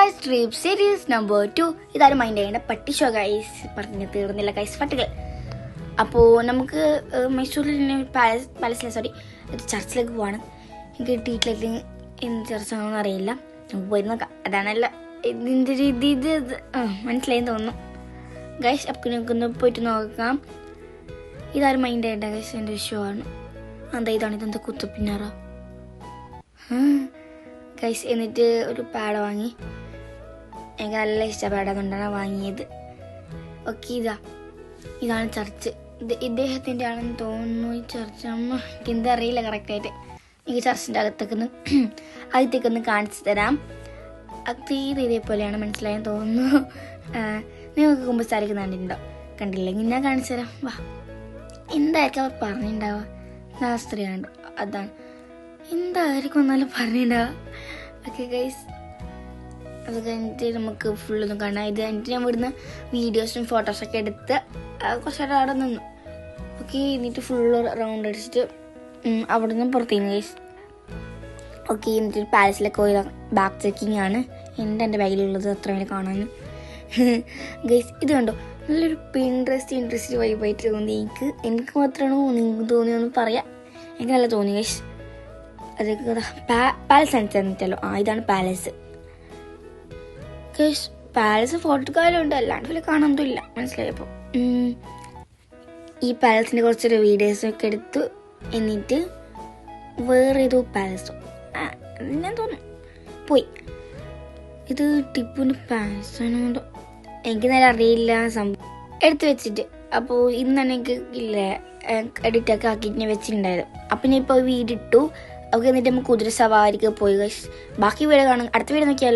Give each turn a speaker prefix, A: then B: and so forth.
A: Guys trip series number 2. ഇതാരും mind ചെയ്യേണ്ട പട്ടി ഷോ ഗൈസ്. പറഞ്ഞ് തീർന്നില്ല ഗൈസ് പട്ടികൾ. അപ്പോൾ നമുക്ക് മൈസൂരിൽ ചർച്ചിലേക്ക് പോവാണ്. എനിക്ക് ഡീറ്റെയിൽ എന്ത് ചർച്ചാണെന്ന് അറിയില്ല. നമുക്ക് പോയി നോക്കാം. അതാണല്ല ഇതിൻ്റെ രീതി. ഇത് മനസ്സിലായെന്ന് തോന്നുന്നു ഗൈസ്. അപ്പോൾ നമുക്കൊന്ന് പോയിട്ട് നോക്കാം. ഇതാരും മൈൻഡ് ചെയ്യേണ്ട ഗൈസ്, എൻ്റെ ഷോ ആണ്. ഇതാണ് ഇതെന്താ കുത്തപ്പിന്നാറ ഗൈസ്. എന്നിട്ട് ഒരു പാട വാങ്ങി. എനിക്ക് നല്ല ഇഷ്ടം പാടാന്നുകൊണ്ടാണ് വാങ്ങിയത്. ഓക്കെ, ഇതാണ് ചർച്ച്. ഇദ്ദേഹത്തിൻ്റെ ആണെന്ന് തോന്നുന്നു ഈ ചർച്ച്. എനിക്ക് എന്താ അറിയില്ല കറക്റ്റായിട്ട്. എനിക്ക് ചർച്ചിൻ്റെ അകത്തേക്കൊന്ന് കാണിച്ചു തരാം. ഇതേപോലെയാണ്, മനസ്സിലായെന്ന് തോന്നുന്നു. നിങ്ങൾക്ക് കുമ്പസാരിക്കുന്ന കണ്ടിട്ടുണ്ടോ? കണ്ടില്ലെങ്കിൽ ഞാൻ കാണിച്ചു തരാം. വാ, എന്തായിരിക്കും അവർ പറഞ്ഞിട്ടുണ്ടാവുക? നാസ്ത്രീയാണ്, അതാണ്. എന്തായിരിക്കും എന്നാലും പറഞ്ഞിട്ടുണ്ടാവുക. ഓക്കെ ഗൈസ്, അത് കഴിഞ്ഞിട്ട് നമുക്ക് ഫുള്ളൊന്നും കാണാം. ഇത് കഴിഞ്ഞിട്ട് ഞാൻ ഇവിടുന്ന് വീഡിയോസും ഫോട്ടോസൊക്കെ എടുത്ത് കുറച്ചേരം അവിടെ നിന്നു. ഓക്കെ, എന്നിട്ട് ഫുള്ള് റൗണ്ട് അടിച്ചിട്ട് അവിടെ നിന്ന് പുറത്തേക്ക് ഗൈസ്. ഓക്കെ, എന്നിട്ട് പാലസിലൊക്കെ പോയി ബാക്ക് ചെക്കിങ് ആണ്. എൻ്റെ ബാഗിലുള്ളത് അത്ര വരെ കാണാൻ ഗൈസ്. ഇത് കണ്ടോ, നല്ലൊരു ഇൻട്രസ്റ്റ് വൈബായിട്ട് തോന്നി എനിക്ക് മാത്രമാണോ നിങ്ങൾക്ക് തോന്നിയൊന്ന് പറയാം. എനിക്ക് നല്ല തോന്നി ഗൈസ്. അതൊക്കെ പാലസ് അനുസരിച്ചല്ലോ. ഇതാണ് പാലസ് ഗൈസ്. പാലസ് ഫോട്ടോക്കാരുണ്ട്, അല്ലാണ്ട് വലിയ കാണാനൊന്നുമില്ല, മനസ്സിലായപ്പോൾ. ഈ പാലസിൻ്റെ കുറച്ചൊരു വീഡിയോസൊക്കെ എടുത്തു. എന്നിട്ട് വേറെ ഏതോ പാലസോ ഞാൻ തോന്നുന്നു പോയി. ഇത് ടിപ്പുവിൻ്റെ പാലസാണോ എനിക്ക് നേരെ അറിയില്ല സംഭവം. എടുത്ത് വെച്ചിട്ട് അപ്പോൾ ഇന്ന് എനിക്ക് ഇല്ലേ എഡിറ്റൊക്കെ ആക്കിയിട്ട് ഞാൻ വെച്ചിട്ടുണ്ടായത്. അപ്പം ഞാൻ ഇപ്പോൾ വീഡിയോ ഇട്ടു. അപ്പോൾ എന്നിട്ട് നമുക്ക് കുതിര സവാരിക്ക് പോയി ഗൈസ്. ബാക്കി വീഡിയോ കാണും. അടുത്ത വീഡിയോ നോക്കിയാൽ